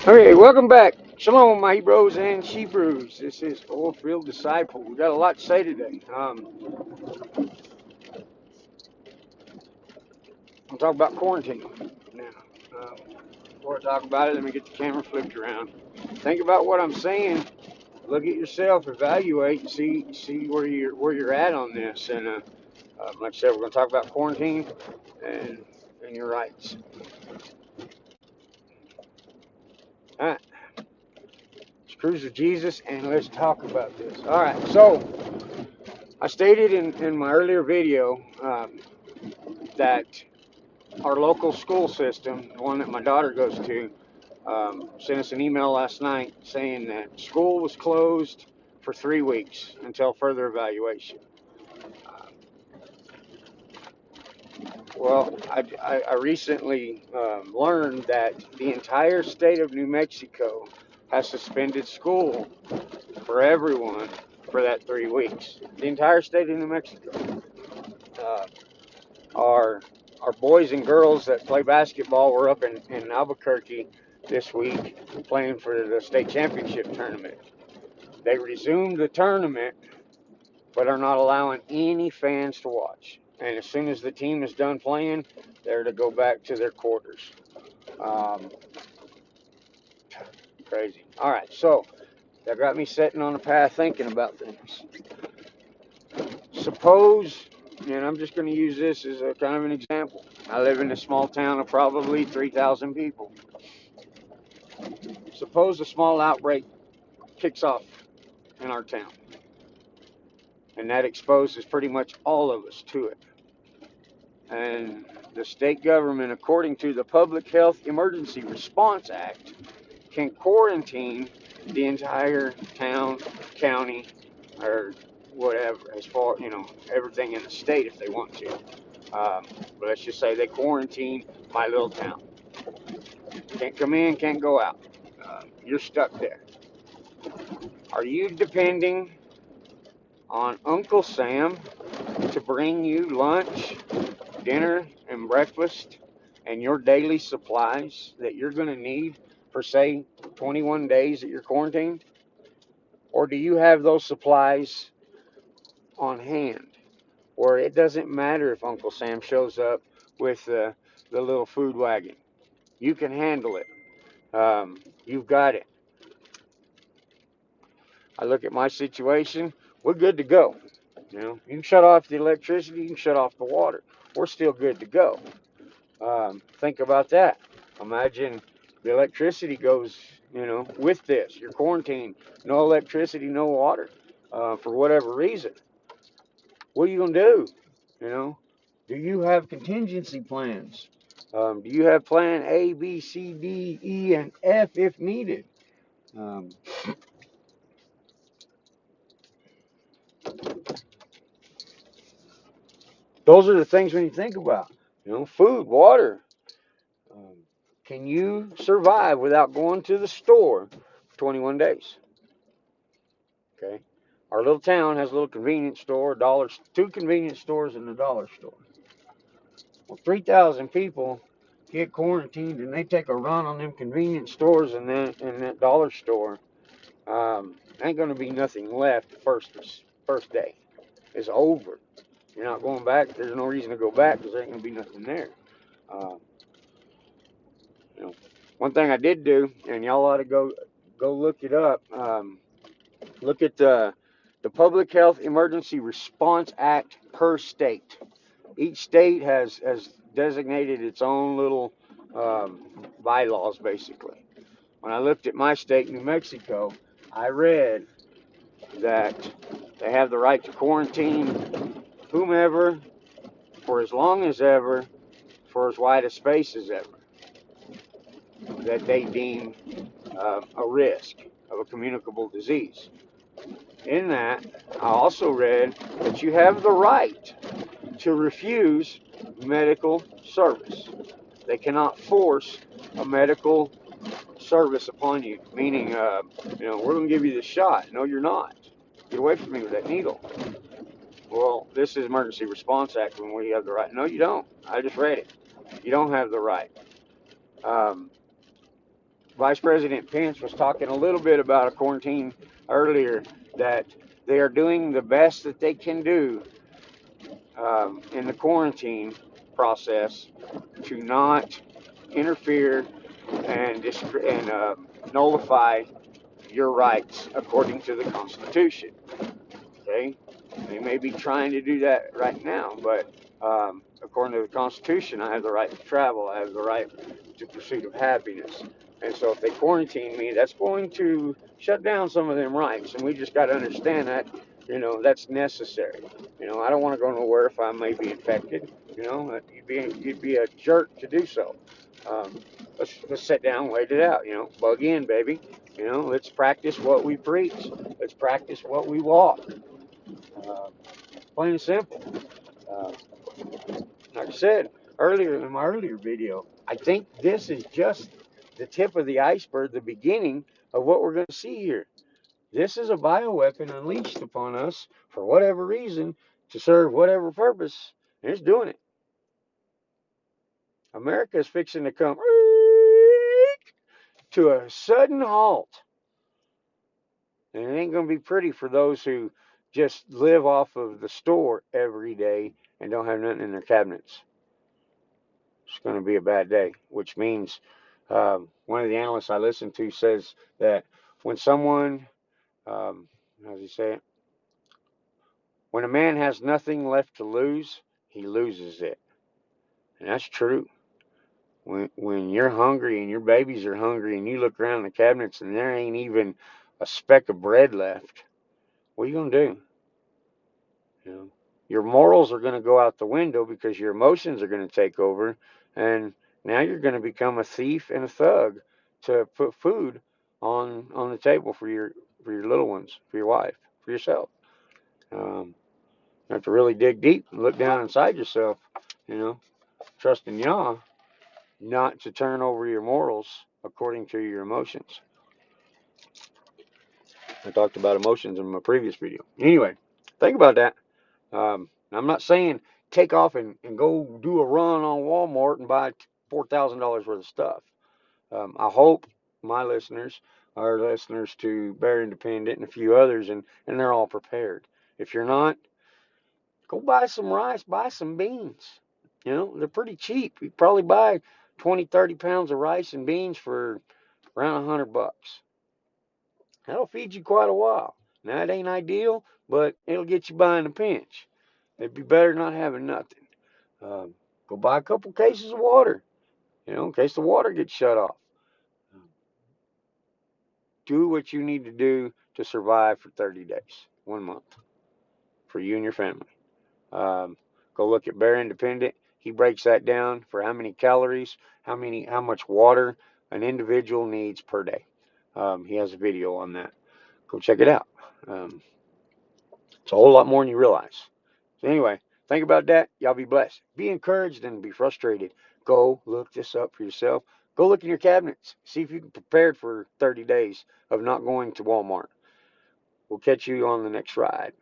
Okay, welcome back. Shalom, my Hebrews and Shebrews. This is Oilfield Disciple. We got a lot to say today. I'll talk about quarantine now. Before I talk about it, let me get the camera flipped around. Think about what I'm saying. Look at yourself, evaluate, and see where you're at on this. And like I said, we're going to talk about quarantine and your rights. All right, let's cruise with Jesus and let's talk about this. All right, so I stated in my earlier video that our local school system, the one that my daughter goes to, sent us an email last night saying that school was closed for 3 weeks until further evaluation. Uh, I recently learned that the entire state of New Mexico has suspended school for everyone for that 3 weeks. The entire state of New Mexico. Uh, our our boys and girls that play basketball were up in Albuquerque this week playing for the state championship tournament. They resumed the tournament, but are not allowing any fans to watch. And as soon as the team is done playing, they're to go back to their quarters. Um, Crazy. All right, so that got me sitting on a path thinking about things. Suppose, and I'm just going to use this as a kind of an example. I live in a small town of probably 3,000 people. Suppose a small outbreak kicks off in our town, and that exposes pretty much all of us to it. And the state government, according to the Public Health Emergency Response Act, can quarantine the entire town, county, or whatever, as far, everything in the state if they want to. But let's just say they quarantine my little town. Can't come in, can't go out. You're stuck there. Are you depending on Uncle Sam to bring you lunch, dinner, and breakfast and your daily supplies that you're going to need for, say, 21 days that you're quarantined? Or do you have those supplies on hand where it doesn't matter if Uncle Sam shows up with the little food wagon? You can handle it. You've got it. I look at my situation, we're good to go. You can shut off the electricity, you can shut off the water. We're still good to go. Think about that. Imagine the electricity goes, with this. You're quarantined, no electricity, no water, for whatever reason. What are you gonna do? You know, do you have contingency plans? Do you have plan A, B, C, D, E, and F if needed? Um, those are the things we need to think about. Food, water. Um, can you survive without going to the store for 21 days? Okay. Our little town has a little convenience store, two convenience stores, and a dollar store. Well, 3,000 people get quarantined and they take a run on them convenience stores and that dollar store. Ain't going to be nothing left the first day. It's over. You're not going back. There's no reason to go back because there ain't going to be nothing there. Um, you know, One thing I did do, and y'all ought to go look it up. Look at the Public Health Emergency Response Act per state. Each state has designated its own little bylaws, basically. When I looked at my state, New Mexico, I read that they have the right to quarantine whomever for as long as ever, for as wide a space as ever, that they deem a risk of a communicable disease. In that, I also read that you have the right to refuse medical service. They cannot force a medical service upon you, meaning, we're going to give you the shot. No, you're not. Get away from me with that needle. Well, this is Emergency Response Act when we have the right. No, you don't. I just read it. You don't have the right. Um, Vice President Pence was talking a little bit about a quarantine earlier, that they are doing the best that they can do in the quarantine process to not interfere and nullify your rights according to the Constitution. Okay, they may be trying to do that right now, but according to the Constitution, I have the right to travel. I have the right to pursuit of happiness. And so, if they quarantine me, that's going to shut down some of them rights. And we just got to understand that, that's necessary. I don't want to go nowhere if I may be infected. You'd be a jerk to do so. Um, let's sit down, wait it out. Bug in, baby. Let's practice what we preach. Let's practice what we walk. Uh, Plain and simple. Uh, like I said earlier in my earlier video, I think this is just the tip of the iceberg, the beginning of what we're going to see here. This is a bioweapon unleashed upon us for whatever reason to serve whatever purpose, and it's doing it. America is fixing to come to a sudden halt, and it ain't going to be pretty for those who just live off of the store every day and don't have nothing in their cabinets. It's going to be a bad day, which means one of the analysts I listen to says that when someone, how does he say it? When a man has nothing left to lose, he loses it. And that's true. When you're hungry and your babies are hungry and you look around the cabinets and there ain't even a speck of bread left, what are you going to do? You know, your morals are going to go out the window because your emotions are going to take over, and now you're going to become a thief and a thug to put food on the table for your little ones, for your wife, for yourself. You have to really dig deep and look down inside yourself, trusting Yah not to turn over your morals according to your emotions. I talked about emotions in my previous video. Anyway, think about that. I'm not saying take off and go do a run on Walmart and buy $4,000 worth of stuff. I hope my listeners are listeners to Bear Independent and a few others, and they're all prepared. If you're not, go buy some rice, buy some beans. They're pretty cheap. You probably buy 20, 30 pounds of rice and beans for around $100. That'll feed you quite a while. Now, it ain't ideal, but it'll get you by in a pinch. It'd be better not having nothing. Um, Go buy a couple cases of water, in case the water gets shut off. Do what you need to do to survive for 30 days, 1 month, for you and your family. Go look at Bear Independent. He breaks that down for how many calories, how much water an individual needs per day. He has a video on that. Go check it out. It's a whole lot more than you realize. So anyway, think about that. Y'all be blessed. Be encouraged and be frustrated. Go look this up for yourself. Go look in your cabinets. See if you can prepare for 30 days of not going to Walmart. We'll catch you on the next ride.